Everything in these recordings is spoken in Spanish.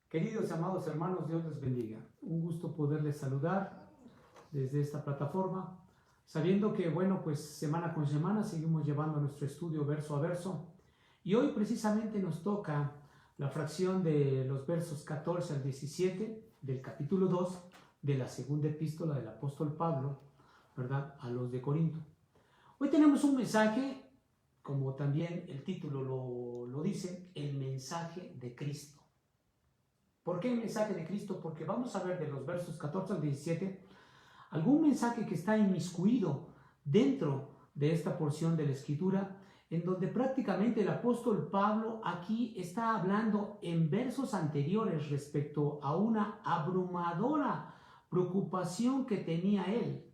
Queridos y amados hermanos, Dios les bendiga. Un gusto poderles saludar desde esta plataforma, sabiendo que, pues semana con semana seguimos llevando nuestro estudio verso a verso. Y hoy precisamente nos toca la fracción de los versos 14 al 17 del capítulo 2 de la segunda epístola del apóstol Pablo, ¿verdad?, a los de Corinto. Hoy tenemos un mensaje, como también el título lo dice, el mensaje de Cristo. ¿Por qué el mensaje de Cristo? Porque vamos a ver de los versos 14 al 17 algún mensaje que está inmiscuido dentro de esta porción de la Escritura, en donde prácticamente el apóstol Pablo aquí está hablando en versos anteriores respecto a una abrumadora preocupación que tenía él,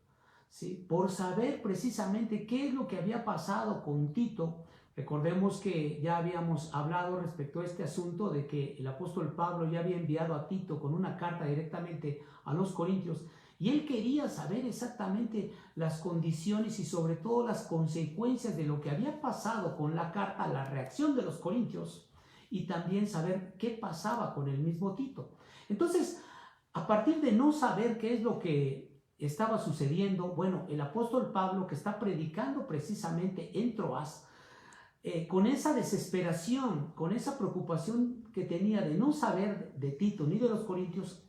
¿sí?, por saber precisamente qué es lo que había pasado con Tito. Recordemos que ya habíamos hablado respecto a este asunto de que el apóstol Pablo ya había enviado a Tito con una carta directamente a los corintios, y él quería saber exactamente las condiciones y sobre todo las consecuencias de lo que había pasado con la carta, la reacción de los corintios, y también saber qué pasaba con el mismo Tito. Entonces, a partir de no saber qué es lo que estaba sucediendo, el apóstol Pablo, que está predicando precisamente en Troas, con esa desesperación, con esa preocupación que tenía de no saber de Tito ni de los corintios,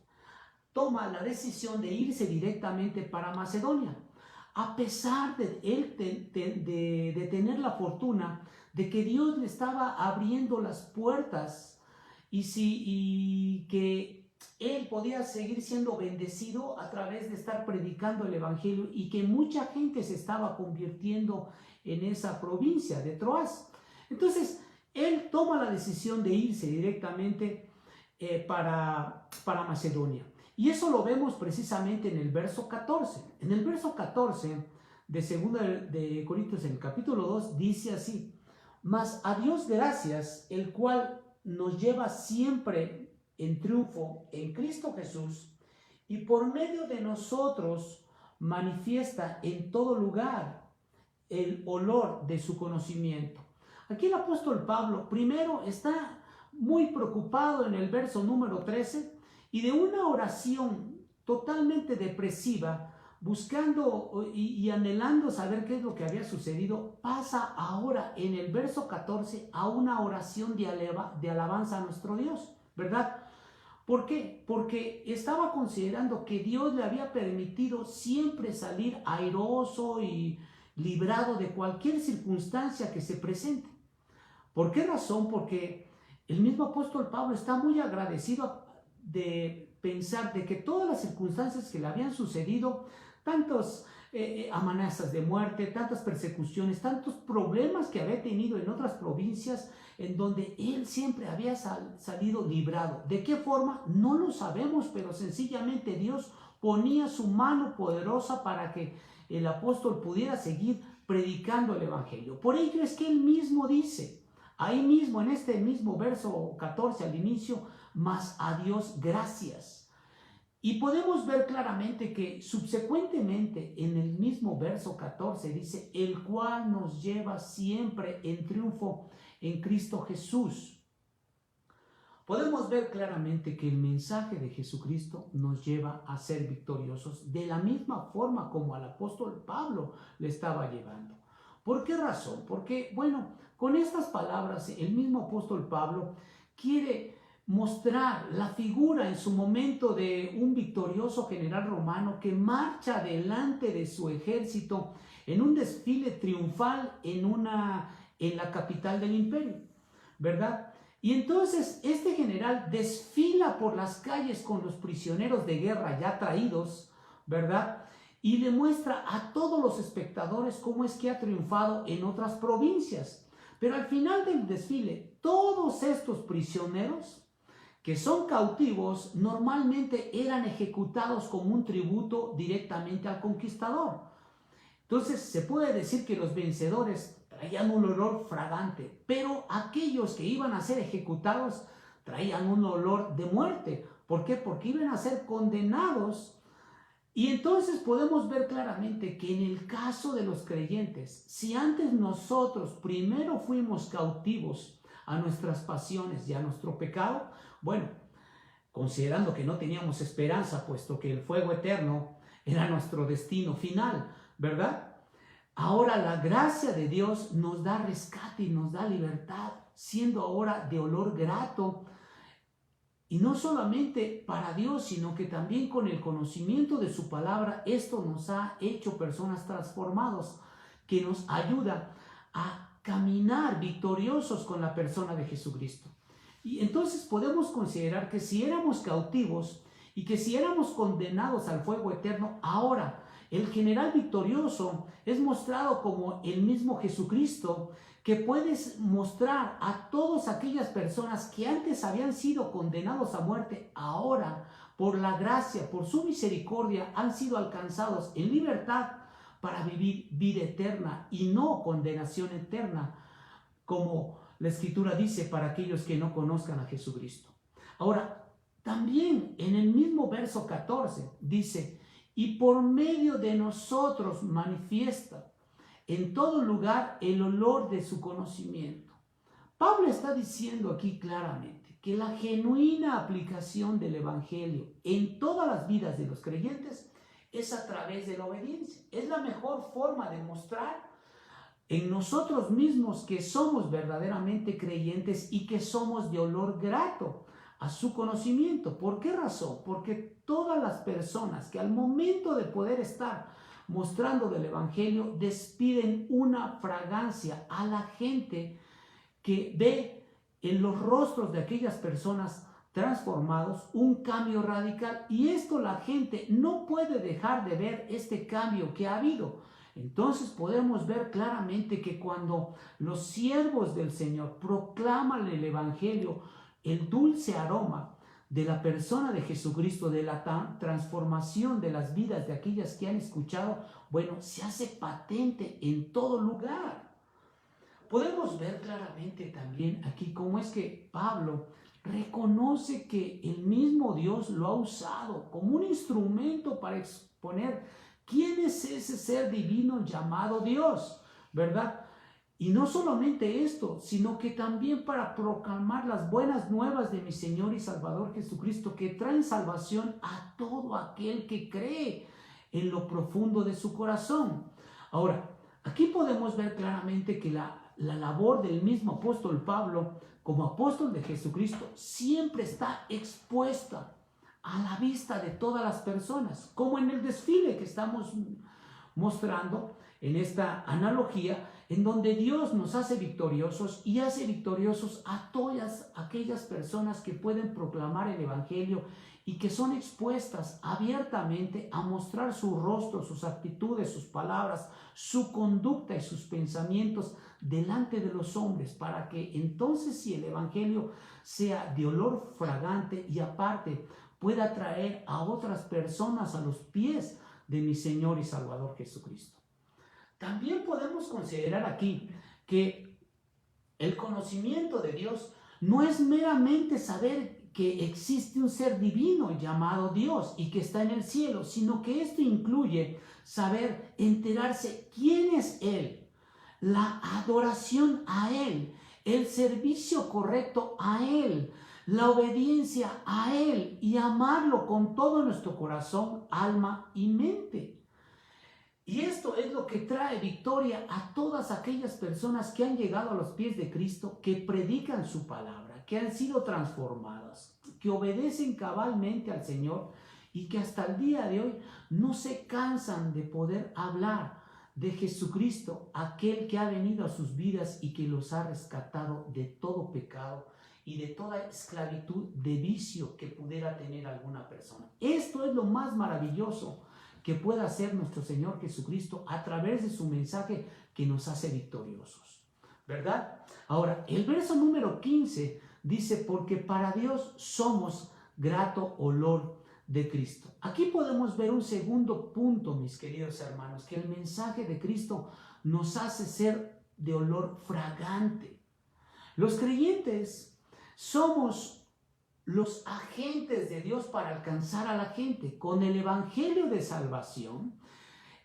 toma la decisión de irse directamente para Macedonia, a pesar de él de tener la fortuna de que Dios le estaba abriendo las puertas y que él podía seguir siendo bendecido a través de estar predicando el evangelio, y que mucha gente se estaba convirtiendo en esa provincia de Troas. Entonces él toma la decisión de irse directamente para Macedonia. Y eso lo vemos precisamente en el verso 14. En el verso 14 de 2 de Corintios, en el capítulo 2, dice así: mas a Dios gracias, el cual nos lleva siempre en triunfo en Cristo Jesús, y por medio de nosotros manifiesta en todo lugar el olor de su conocimiento. Aquí el apóstol Pablo primero está muy preocupado en el verso número 13, y de una oración totalmente depresiva, buscando y anhelando saber qué es lo que había sucedido, pasa ahora en el verso 14 a una oración de alabanza a nuestro Dios, ¿verdad? ¿Por qué? Porque estaba considerando que Dios le había permitido siempre salir airoso y librado de cualquier circunstancia que se presente. ¿Por qué razón? Porque el mismo apóstol Pablo está muy agradecido de pensar de que todas las circunstancias que le habían sucedido, tantas amenazas de muerte, tantas persecuciones, tantos problemas que había tenido en otras provincias, en donde él siempre había salido librado. ¿De qué forma? No lo sabemos, pero sencillamente Dios ponía su mano poderosa para que el apóstol pudiera seguir predicando el evangelio. Por ello es que él mismo dice, ahí mismo en este mismo verso 14 al inicio, mas a Dios gracias. Y podemos ver claramente que subsecuentemente en el mismo verso 14 dice, el cual nos lleva siempre en triunfo en Cristo Jesús. Podemos ver claramente que el mensaje de Jesucristo nos lleva a ser victoriosos de la misma forma como al apóstol Pablo le estaba llevando. ¿Por qué razón? Porque, con estas palabras el mismo apóstol Pablo quiere mostrar la figura en su momento de un victorioso general romano que marcha delante de su ejército en un desfile triunfal en la capital del imperio, ¿verdad? Y entonces este general desfila por las calles con los prisioneros de guerra ya traídos, ¿verdad? Y le muestra a todos los espectadores cómo es que ha triunfado en otras provincias. Pero al final del desfile, todos estos prisioneros que son cautivos normalmente eran ejecutados como un tributo directamente al conquistador. Entonces se puede decir que los vencedores traían un olor fragante, pero aquellos que iban a ser ejecutados traían un olor de muerte. ¿Por qué? Porque iban a ser condenados. Y entonces podemos ver claramente que en el caso de los creyentes, si antes nosotros primero fuimos cautivos a nuestras pasiones y a nuestro pecado, considerando que no teníamos esperanza, puesto que el fuego eterno era nuestro destino final, ¿verdad? Ahora la gracia de Dios nos da rescate y nos da libertad, siendo ahora de olor grato. Y no solamente para Dios, sino que también con el conocimiento de su palabra, esto nos ha hecho personas transformadas, que nos ayuda a caminar victoriosos con la persona de Jesucristo. Y entonces podemos considerar que si éramos cautivos y que si éramos condenados al fuego eterno, ahora el general victorioso es mostrado como el mismo Jesucristo, que puedes mostrar a todas aquellas personas que antes habían sido condenados a muerte, ahora por la gracia, por su misericordia, han sido alcanzados en libertad para vivir vida eterna y no condenación eterna, como la Escritura dice para aquellos que no conozcan a Jesucristo. Ahora, también en el mismo verso 14 dice, y por medio de nosotros manifiesta en todo lugar el olor de su conocimiento. Pablo está diciendo aquí claramente que la genuina aplicación del Evangelio en todas las vidas de los creyentes es a través de la obediencia. Es la mejor forma de mostrar en nosotros mismos que somos verdaderamente creyentes y que somos de olor grato a su conocimiento. ¿Por qué razón? Porque todas las personas que al momento de poder estar mostrando del Evangelio despiden una fragancia a la gente que ve en los rostros de aquellas personas transformados un cambio radical, y esto la gente no puede dejar de ver este cambio que ha habido. Entonces podemos ver claramente que cuando los siervos del Señor proclaman el Evangelio, el dulce aroma de la persona de Jesucristo, de la transformación de las vidas de aquellas que han escuchado, bueno, se hace patente en todo lugar. Podemos ver claramente también aquí cómo es que Pablo reconoce que el mismo Dios lo ha usado como un instrumento para exponer quién es ese ser divino llamado Dios, ¿verdad? Y no solamente esto, sino que también para proclamar las buenas nuevas de mi Señor y Salvador Jesucristo, que traen salvación a todo aquel que cree en lo profundo de su corazón. Ahora, aquí podemos ver claramente que la labor del mismo apóstol Pablo, como apóstol de Jesucristo, siempre está expuesta a la vista de todas las personas, como en el desfile que estamos mostrando en esta analogía, en donde Dios nos hace victoriosos y hace victoriosos a todas aquellas personas que pueden proclamar el Evangelio y que son expuestas abiertamente a mostrar su rostro, sus actitudes, sus palabras, su conducta y sus pensamientos delante de los hombres, para que entonces si el Evangelio sea de olor fragante y aparte pueda traer a otras personas a los pies de mi Señor y Salvador Jesucristo. También podemos considerar aquí que el conocimiento de Dios no es meramente saber que existe un ser divino llamado Dios y que está en el cielo, sino que esto incluye saber, enterarse quién es Él, la adoración a Él, el servicio correcto a Él, la obediencia a Él y amarlo con todo nuestro corazón, alma y mente. Y esto es lo que trae victoria a todas aquellas personas que han llegado a los pies de Cristo, que predican su palabra, que han sido transformadas, que obedecen cabalmente al Señor y que hasta el día de hoy no se cansan de poder hablar de Jesucristo, aquel que ha venido a sus vidas y que los ha rescatado de todo pecado y de toda esclavitud de vicio que pudiera tener alguna persona. Esto es lo más maravilloso que pueda hacer nuestro Señor Jesucristo a través de su mensaje, que nos hace victoriosos, ¿verdad? Ahora, el verso número 15 dice, porque para Dios somos grato olor de Cristo. Aquí podemos ver un segundo punto, mis queridos hermanos, que el mensaje de Cristo nos hace ser de olor fragante. Los creyentes somos los agentes de Dios para alcanzar a la gente con el evangelio de salvación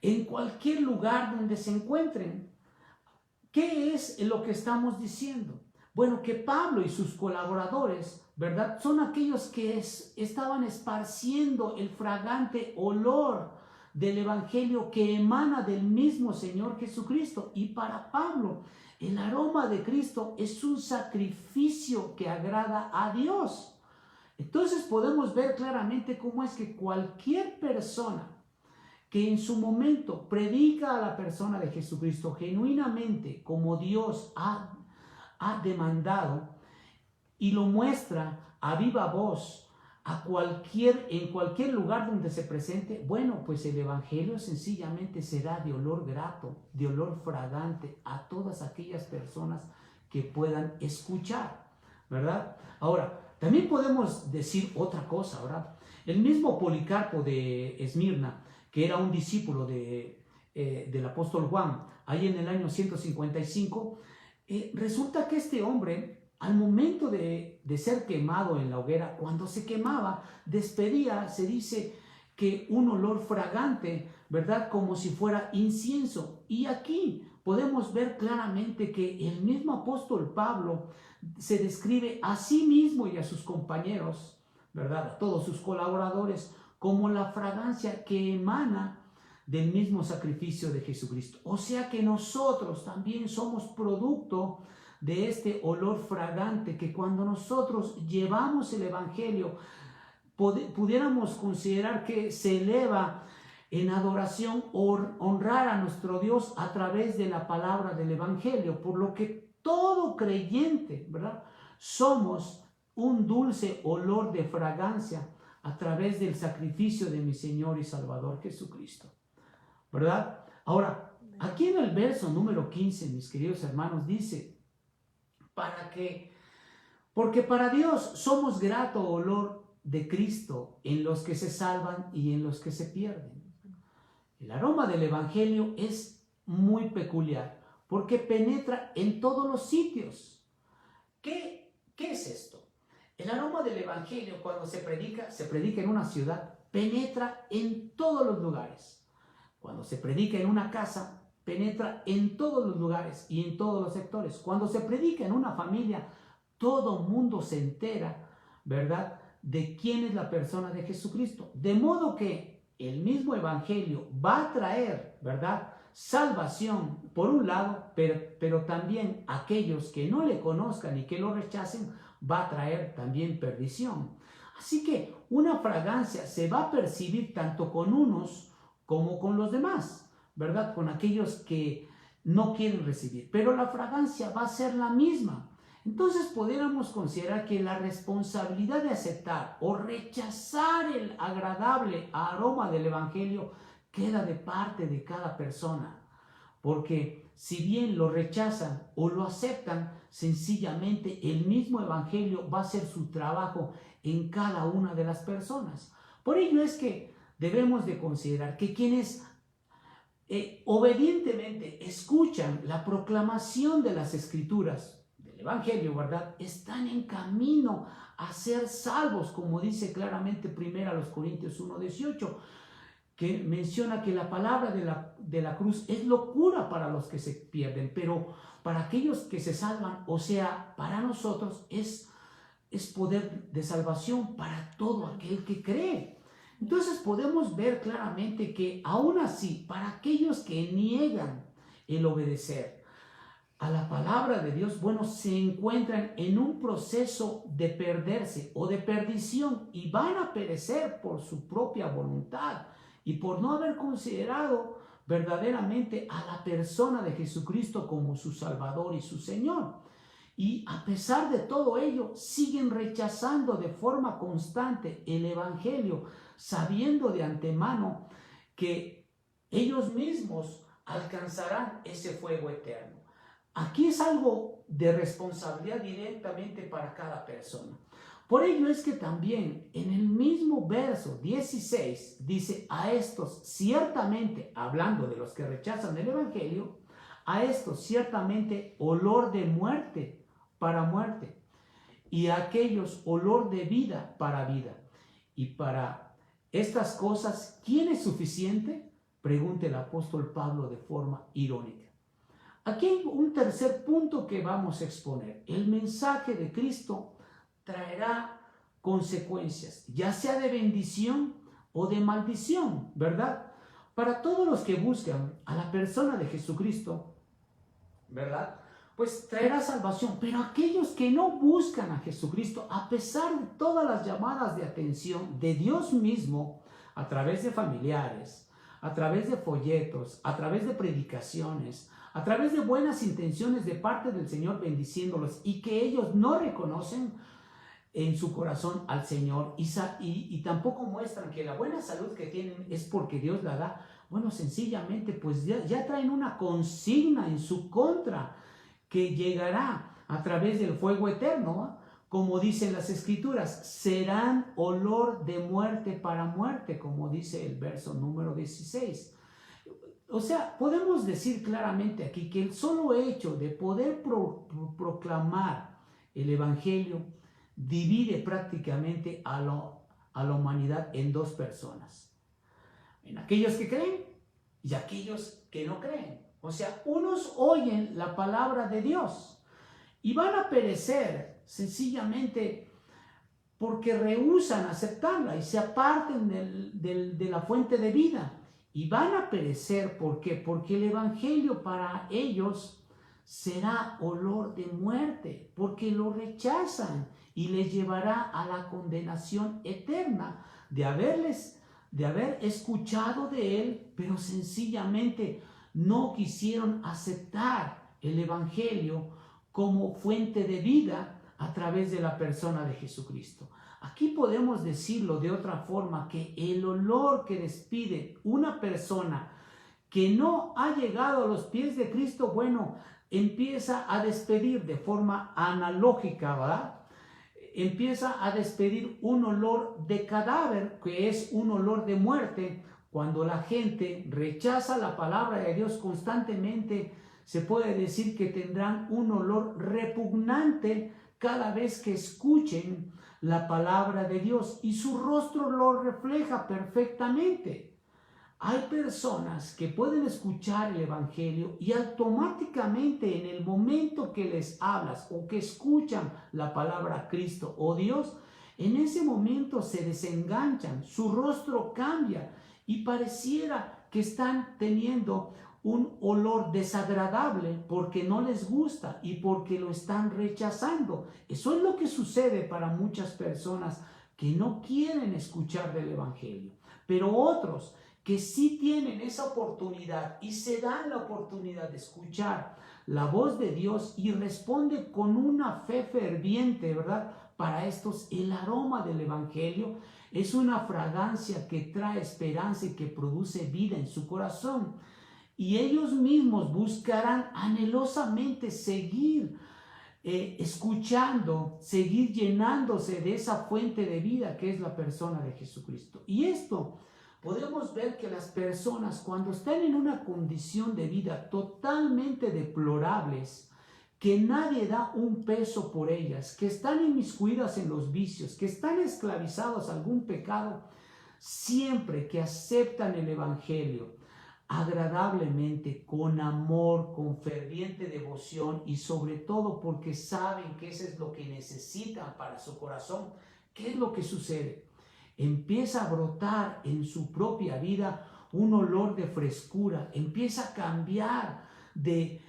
en cualquier lugar donde se encuentren. ¿Qué es lo que estamos diciendo? Bueno, que Pablo y sus colaboradores ¿verdad? Son aquellos que estaban esparciendo el fragante olor del Evangelio que emana del mismo Señor Jesucristo. Y para Pablo, el aroma de Cristo es un sacrificio que agrada a Dios. Entonces podemos ver claramente cómo es que cualquier persona que en su momento predica a la persona de Jesucristo genuinamente como Dios ha demandado y lo muestra a viva voz en cualquier lugar donde se presente, bueno, pues el Evangelio sencillamente será de olor grato, de olor fragante a todas aquellas personas que puedan escuchar, ¿verdad? Ahora, también podemos decir otra cosa, ¿verdad? El mismo Policarpo de Esmirna, que era un discípulo del apóstol Juan, ahí en el año 155, resulta que este hombre, al momento de ser quemado en la hoguera, cuando se quemaba, despedía, se dice que un olor fragante, ¿verdad? Como si fuera incienso. Y aquí podemos ver claramente que el mismo apóstol Pablo se describe a sí mismo y a sus compañeros, ¿verdad? A todos sus colaboradores, como la fragancia que emana del mismo sacrificio de Jesucristo. O sea que nosotros también somos producto de este olor fragante que cuando nosotros llevamos el Evangelio, pudiéramos considerar que se eleva en adoración o honrar a nuestro Dios a través de la palabra del Evangelio, por lo que todo creyente, ¿verdad? Somos un dulce olor de fragancia a través del sacrificio de mi Señor y Salvador Jesucristo, ¿verdad? Ahora, aquí en el verso número 15, mis queridos hermanos, dice, porque para Dios somos grato olor de Cristo en los que se salvan y en los que se pierden. El aroma del Evangelio es muy peculiar porque penetra en todos los sitios. ¿Qué es esto? El aroma del Evangelio, cuando se predica en una ciudad, penetra en todos los lugares. Cuando se predica en una casa, penetra en todos los lugares y en todos los sectores. Cuando se predica en una familia, todo mundo se entera, ¿verdad?, de quién es la persona de Jesucristo. De modo que el mismo Evangelio va a traer, ¿verdad?, salvación por un lado, pero también aquellos que no le conozcan y que lo rechacen, va a traer también perdición. Así que una fragancia se va a percibir tanto con unos como con los demás, ¿verdad?, con aquellos que no quieren recibir, pero la fragancia va a ser la misma. Entonces pudiéramos considerar que la responsabilidad de aceptar o rechazar el agradable aroma del Evangelio queda de parte de cada persona, porque si bien lo rechazan o lo aceptan, sencillamente el mismo Evangelio va a hacer su trabajo en cada una de las personas. Por ello es que debemos de considerar que quienes obedientemente escuchan la proclamación de las Escrituras, del Evangelio, ¿verdad?, están en camino a ser salvos, como dice claramente 1 Corintios 1:18, que menciona que la palabra de la cruz es locura para los que se pierden, pero para aquellos que se salvan, o sea, para nosotros es poder de salvación para todo aquel que cree. Entonces podemos ver claramente que aún así, para aquellos que niegan el obedecer a la palabra de Dios, bueno, se encuentran en un proceso de perderse o de perdición y van a perecer por su propia voluntad y por no haber considerado verdaderamente a la persona de Jesucristo como su Salvador y su Señor. Y a pesar de todo ello, siguen rechazando de forma constante el Evangelio, sabiendo de antemano que ellos mismos alcanzarán ese fuego eterno. Aquí es algo de responsabilidad directamente para cada persona. Por ello es que también en el mismo verso 16 dice, a estos ciertamente, hablando de los que rechazan el Evangelio, a estos ciertamente olor de muerte para muerte, y a aquellos olor de vida para vida. Y para estas cosas, ¿quién es suficiente?, pregunta el apóstol Pablo de forma irónica. Aquí hay un tercer punto que vamos a exponer. El mensaje de Cristo traerá consecuencias, ya sea de bendición o de maldición, ¿verdad? Para todos los que buscan a la persona de Jesucristo, ¿verdad? Pues traerá salvación, pero aquellos que no buscan a Jesucristo, a pesar de todas las llamadas de atención de Dios mismo, a través de familiares, a través de folletos, a través de predicaciones, a través de buenas intenciones de parte del Señor bendiciéndolos, y que ellos no reconocen en su corazón al Señor y tampoco muestran que la buena salud que tienen es porque Dios la da, bueno, sencillamente pues ya traen una consigna en su contra que llegará a través del fuego eterno, ¿eh? Como dicen las Escrituras, serán olor de muerte para muerte, como dice el verso número 16. O sea, podemos decir claramente aquí que el solo hecho de poder proclamar el Evangelio divide prácticamente a la humanidad en dos personas, en aquellos que creen y aquellos que no creen. O sea, unos oyen la palabra de Dios y van a perecer sencillamente porque rehúsan aceptarla y se aparten de la fuente de vida. Y van a perecer, ¿por qué? Porque el Evangelio para ellos será olor de muerte, porque lo rechazan y les llevará a la condenación eterna de haber escuchado de Él, pero sencillamente no quisieron aceptar el Evangelio como fuente de vida a través de la persona de Jesucristo. Aquí podemos decirlo de otra forma, que el olor que despide una persona que no ha llegado a los pies de Cristo, bueno, empieza a despedir de forma analógica, ¿verdad? Empieza a despedir un olor de cadáver, que es un olor de muerte. Cuando la gente rechaza la palabra de Dios constantemente, se puede decir que tendrán un olor repugnante cada vez que escuchen la palabra de Dios, y su rostro lo refleja perfectamente. Hay personas que pueden escuchar el Evangelio y automáticamente en el momento que les hablas o que escuchan la palabra Cristo o Dios, en ese momento se desenganchan, su rostro cambia y pareciera que están teniendo un olor desagradable porque no les gusta y porque lo están rechazando. Eso es lo que sucede para muchas personas que no quieren escuchar del Evangelio. Pero otros que sí tienen esa oportunidad y se dan la oportunidad de escuchar la voz de Dios y responde con una fe ferviente, ¿verdad? Para estos el aroma del Evangelio es una fragancia que trae esperanza y que produce vida en su corazón. Y ellos mismos buscarán anhelosamente seguir escuchando, seguir llenándose de esa fuente de vida que es la persona de Jesucristo. Y esto podemos ver que las personas, cuando están en una condición de vida totalmente deplorables, que nadie da un peso por ellas, que están inmiscuidas en los vicios, que están esclavizados a algún pecado, siempre que aceptan el Evangelio agradablemente, con amor, con ferviente devoción y sobre todo porque saben que eso es lo que necesitan para su corazón, ¿qué es lo que sucede? Empieza a brotar en su propia vida un olor de frescura, empieza a cambiar de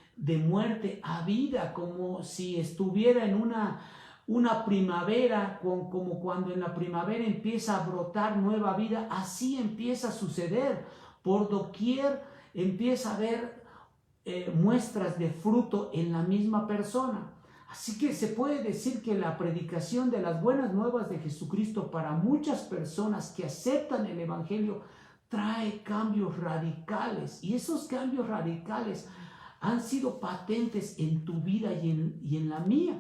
muerte a vida, como si estuviera en una primavera, como cuando en la primavera empieza a brotar nueva vida, así empieza a suceder. Por doquier empieza a haber muestras de fruto en la misma persona. Así que se puede decir que la predicación de las buenas nuevas de Jesucristo para muchas personas que aceptan el Evangelio trae cambios radicales. Y esos cambios radicales han sido patentes en tu vida y en la mía,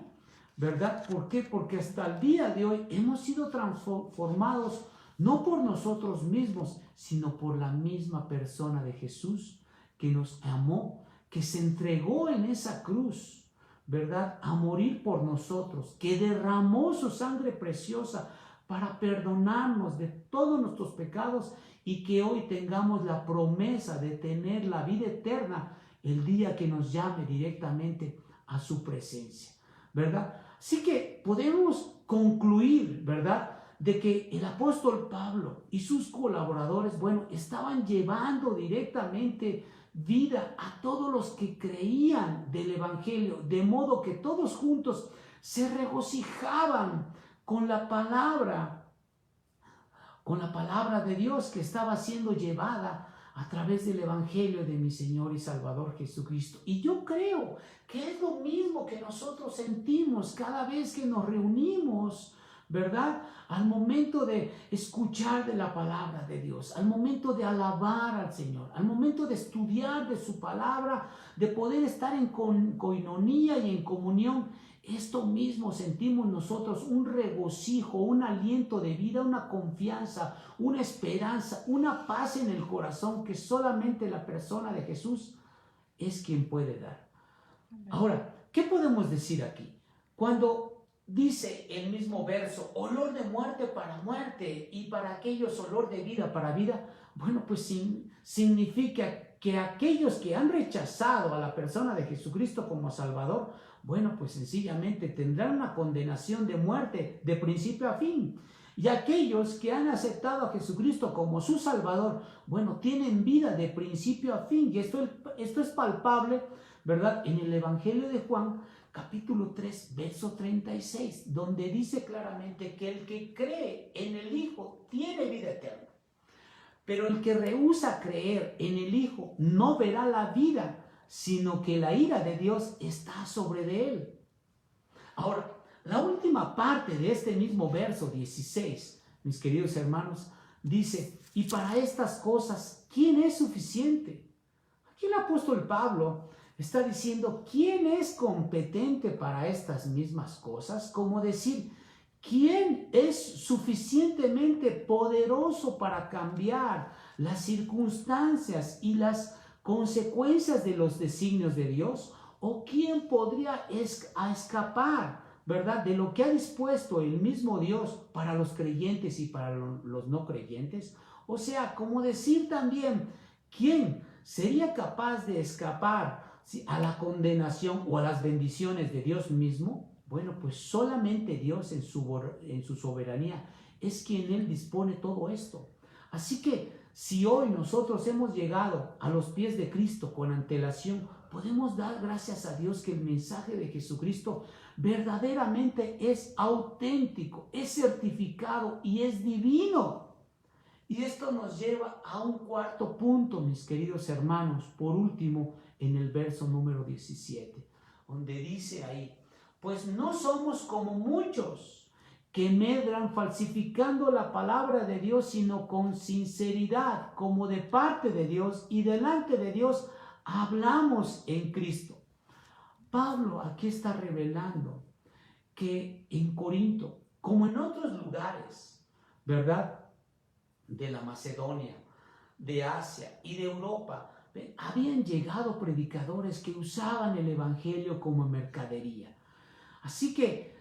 ¿verdad? ¿Por qué? Porque hasta el día de hoy hemos sido transformados no por nosotros mismos, sino por la misma persona de Jesús que nos amó, que se entregó en esa cruz, ¿verdad? A morir por nosotros, que derramó su sangre preciosa para perdonarnos de todos nuestros pecados y que hoy tengamos la promesa de tener la vida eterna el día que nos llame directamente a su presencia, ¿verdad? Así que podemos concluir, ¿verdad?, de que el apóstol Pablo y sus colaboradores, bueno, estaban llevando directamente vida a todos los que creían del evangelio, de modo que todos juntos se regocijaban con la palabra de Dios que estaba siendo llevada a través del evangelio de mi Señor y Salvador Jesucristo. Y yo creo que es lo mismo que nosotros sentimos cada vez que nos reunimos, ¿verdad?, al momento de escuchar de la palabra de Dios, al momento de alabar al Señor, al momento de estudiar de su palabra, de poder estar en coinonía y en comunión. Esto mismo sentimos nosotros, un regocijo, un aliento de vida, una confianza, una esperanza, una paz en el corazón que solamente la persona de Jesús es quien puede dar. Ahora, ¿qué podemos decir aquí? Cuando dice el mismo verso, olor de muerte para muerte y para aquellos olor de vida para vida, bueno, pues significa que aquellos que han rechazado a la persona de Jesucristo como Salvador, bueno, pues sencillamente tendrán una condenación de muerte de principio a fin. Y aquellos que han aceptado a Jesucristo como su Salvador, bueno, tienen vida de principio a fin. Y esto es palpable, ¿verdad?, en el Evangelio de Juan, capítulo 3, verso 36, donde dice claramente que el que cree en el Hijo tiene vida eterna. Pero el que rehúsa creer en el Hijo no verá la vida, sino que la ira de Dios está sobre de él. Ahora, la última parte de este mismo verso 16, mis queridos hermanos, dice, y para estas cosas, ¿quién es suficiente? Aquí el apóstol Pablo está diciendo, ¿quién es competente para estas mismas cosas? Como decir, ¿quién es suficientemente poderoso para cambiar las circunstancias y las consecuencias de los designios de Dios? ¿O quién podría escapar, ¿verdad?, de lo que ha dispuesto el mismo Dios para los creyentes y para los no creyentes? O sea, como decir también, ¿quién sería capaz de escapar a la condenación o a las bendiciones de Dios mismo? Bueno, pues solamente Dios en su soberanía es quien Él dispone todo esto. Así que si hoy nosotros hemos llegado a los pies de Cristo con antelación, podemos dar gracias a Dios que el mensaje de Jesucristo verdaderamente es auténtico, es certificado y es divino. Y esto nos lleva a un cuarto punto, mis queridos hermanos, por último, en el verso número 17, donde dice ahí, pues no somos como muchos que medran falsificando la palabra de Dios, sino con sinceridad, como de parte de Dios y delante de Dios, hablamos en Cristo. Pablo aquí está revelando que en Corinto, como en otros lugares, ¿verdad?, de la Macedonia, de Asia y de Europa, habían llegado predicadores que usaban el evangelio como mercadería. Así que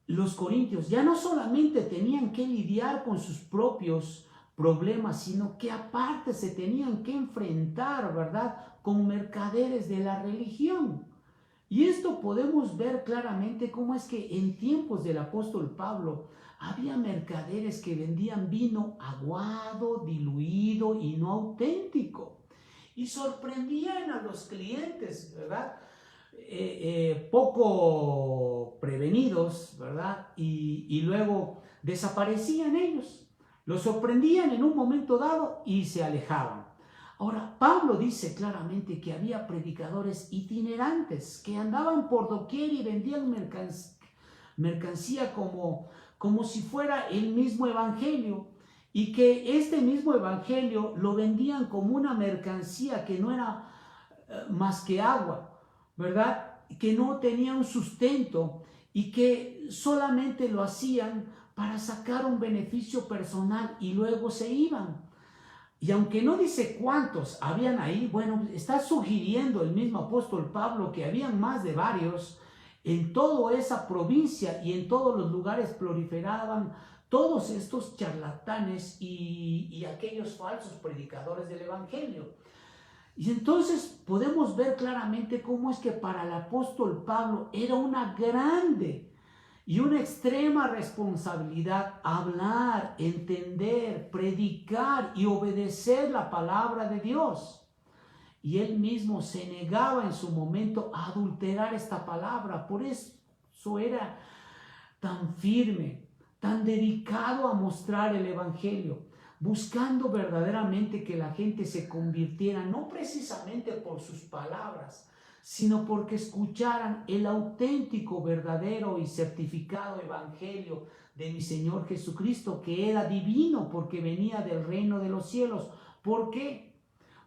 los corintios ya no solamente tenían que lidiar con sus propios problemas, sino que aparte se tenían que enfrentar, ¿verdad?, con mercaderes de la religión. Y esto podemos ver claramente cómo es que en tiempos del apóstol Pablo había mercaderes que vendían vino aguado, diluido y no auténtico. Y sorprendían a los clientes, ¿verdad?, poco prevenidos, ¿verdad? Y luego desaparecían ellos. Los sorprendían en un momento dado y se alejaban. Ahora, Pablo dice claramente que había predicadores itinerantes que andaban por doquier y vendían mercancía como si fuera el mismo evangelio, y que este mismo evangelio lo vendían como una mercancía que no era más que agua, ¿verdad?, que no tenía un sustento y que solamente lo hacían para sacar un beneficio personal y luego se iban. Y aunque no dice cuántos habían ahí, bueno, está sugiriendo el mismo apóstol Pablo que habían más de varios. En toda esa provincia y en todos los lugares proliferaban todos estos charlatanes y aquellos falsos predicadores del evangelio. Y entonces podemos ver claramente cómo es que para el apóstol Pablo era una grande y una extrema responsabilidad hablar, entender, predicar y obedecer la palabra de Dios. Y él mismo se negaba en su momento a adulterar esta palabra. Por eso era tan firme, tan dedicado a mostrar el evangelio, buscando verdaderamente que la gente se convirtiera, no precisamente por sus palabras, sino porque escucharan el auténtico, verdadero y certificado evangelio de mi Señor Jesucristo, que era divino porque venía del reino de los cielos. ¿Por qué?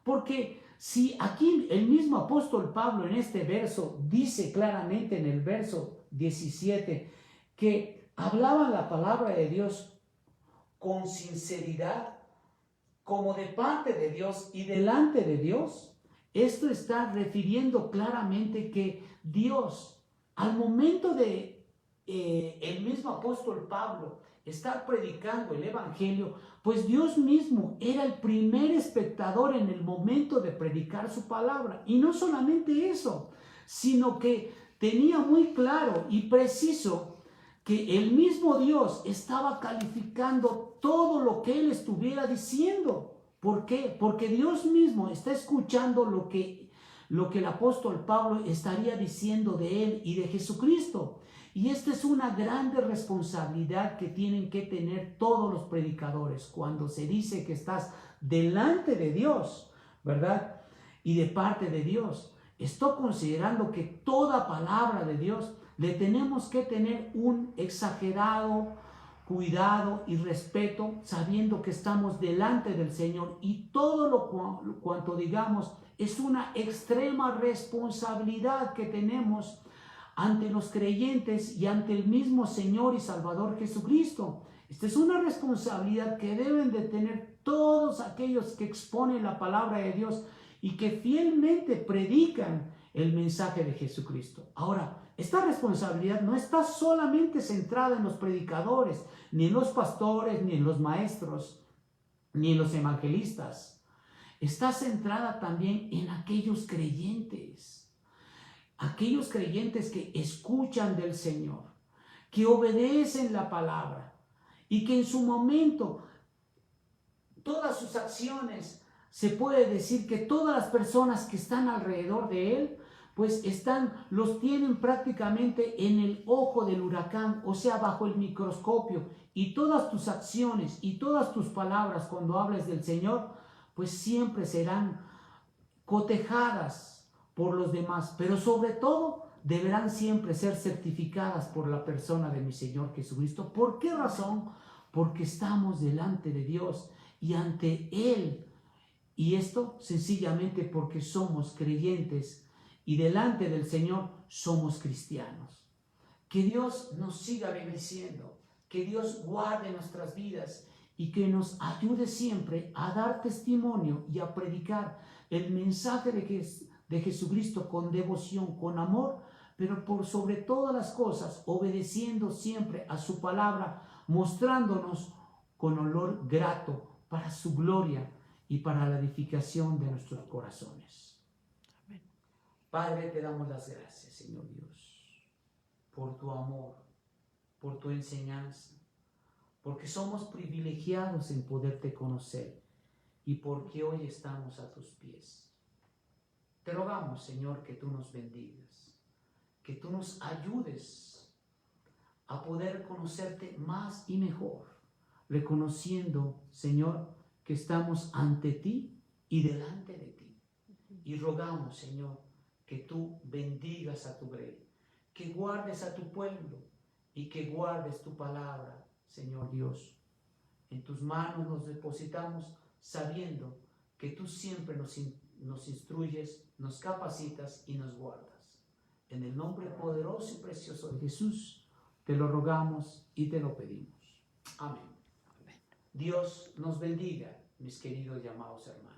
Porque si aquí el mismo apóstol Pablo en este verso dice claramente en el verso 17 que hablaban la palabra de Dios con sinceridad, como de parte de Dios y delante de Dios, esto está refiriendo claramente que Dios, al momento de el mismo apóstol Pablo estar predicando el evangelio, pues Dios mismo era el primer espectador en el momento de predicar su palabra. Y no solamente eso, sino que tenía muy claro y preciso que el mismo Dios estaba calificando todo lo que él estuviera diciendo. ¿Por qué? Porque Dios mismo está escuchando lo que el apóstol Pablo estaría diciendo de él y de Jesucristo. Y esta es una grande responsabilidad que tienen que tener todos los predicadores cuando se dice que estás delante de Dios, ¿verdad? Y de parte de Dios. Estoy considerando que toda palabra de Dios le tenemos que tener un exagerado cuidado y respeto, sabiendo que estamos delante del Señor y todo lo cuanto digamos es una extrema responsabilidad que tenemos ante los creyentes y ante el mismo Señor y Salvador Jesucristo. Esta es una responsabilidad que deben de tener todos aquellos que exponen la palabra de Dios y que fielmente predican el mensaje de Jesucristo. Ahora, esta responsabilidad no está solamente centrada en los predicadores, ni en los pastores, ni en los maestros, ni en los evangelistas. Está centrada también en aquellos creyentes que escuchan del Señor, que obedecen la palabra y que en su momento todas sus acciones, se puede decir que todas las personas que están alrededor de él, pues los tienen prácticamente en el ojo del huracán, o sea, bajo el microscopio, y todas tus acciones y todas tus palabras cuando hables del Señor, pues siempre serán cotejadas por los demás, pero sobre todo deberán siempre ser certificadas por la persona de mi Señor Jesucristo. ¿Por qué razón? Porque estamos delante de Dios y ante Él, y esto sencillamente porque somos creyentes y delante del Señor somos cristianos. Que Dios nos siga bendiciendo, que Dios guarde nuestras vidas y que nos ayude siempre a dar testimonio y a predicar el mensaje de Jesucristo con devoción, con amor, pero por sobre todas las cosas obedeciendo siempre a su palabra, mostrándonos con olor grato para su gloria y para la edificación de nuestros corazones. Amén. Padre, te damos las gracias, Señor Dios, por tu amor, por tu enseñanza, porque somos privilegiados en poderte conocer y porque hoy estamos a tus pies. Te rogamos, Señor, que tú nos bendigas, que tú nos ayudes a poder conocerte más y mejor, reconociendo, Señor, que estamos ante ti y delante de ti. Y rogamos, Señor, que tú bendigas a tu grey, que guardes a tu pueblo y que guardes tu palabra, Señor Dios. En tus manos nos depositamos sabiendo que tú siempre nos instruyes, nos capacitas y nos guardas. En el nombre poderoso y precioso de Jesús, te lo rogamos y te lo pedimos. Amén. Dios nos bendiga, mis queridos y amados hermanos.